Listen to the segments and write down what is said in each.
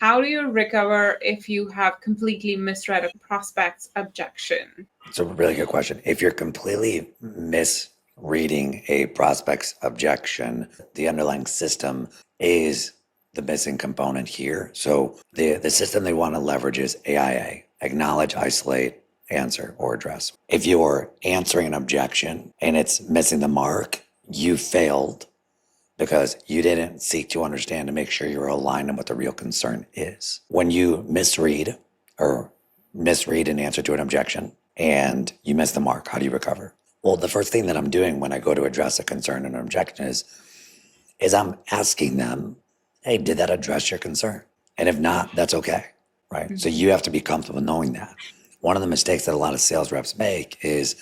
How do you recover if you have completely misread a prospect's objection? It's a really good question. If you're completely misreading a prospect's objection, the underlying system is the missing component here. So the system they want to leverage is AIA, acknowledge, isolate, answer, or address. If you're answering an objection and it's missing the mark, you failed because you didn't seek to understand to make sure you're aligned on what the real concern is. When you misread an answer to an objection and you miss the mark, how do you recover? Well, the first thing that I'm doing when I go to address a concern and an objection is I'm asking them, hey, did that address your concern? And if not, that's okay, right? Mm-hmm. So you have to be comfortable knowing that. One of the mistakes that a lot of sales reps make is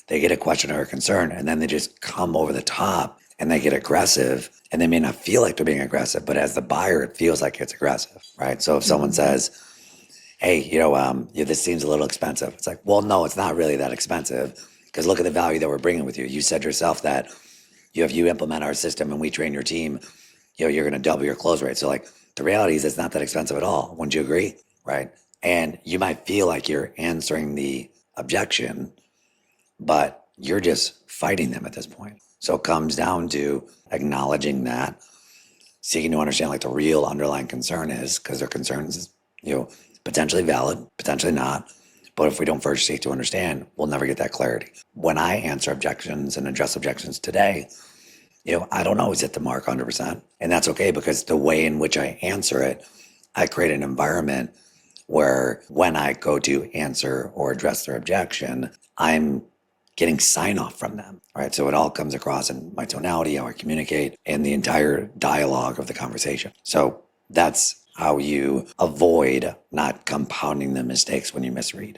they get a question or a concern and then they just come over the top and they get aggressive, and they may not feel like they're being aggressive, but as the buyer, it feels like it's aggressive, right? So if someone says, hey, this seems a little expensive. It's like, well, no, it's not really that expensive because look at the value that we're bringing with you. You said yourself that if you implement our system and we train your team, you're going to double your close rate. So like the reality is it's not that expensive at all. Wouldn't you agree? Right. And you might feel like you're answering the objection, but you're just fighting them at this point. So it comes down to acknowledging that, seeking to understand like the real underlying concern is, because their concerns is, potentially valid, potentially not. But if we don't first seek to understand, we'll never get that clarity. When I answer objections and address objections today, I don't always hit the mark 100%. And that's okay because the way in which I answer it, I create an environment where when I go to answer or address their objection, I'm getting sign off from them, right? So it all comes across in my tonality, how I communicate, and the entire dialogue of the conversation. So that's how you avoid not compounding the mistakes when you misread.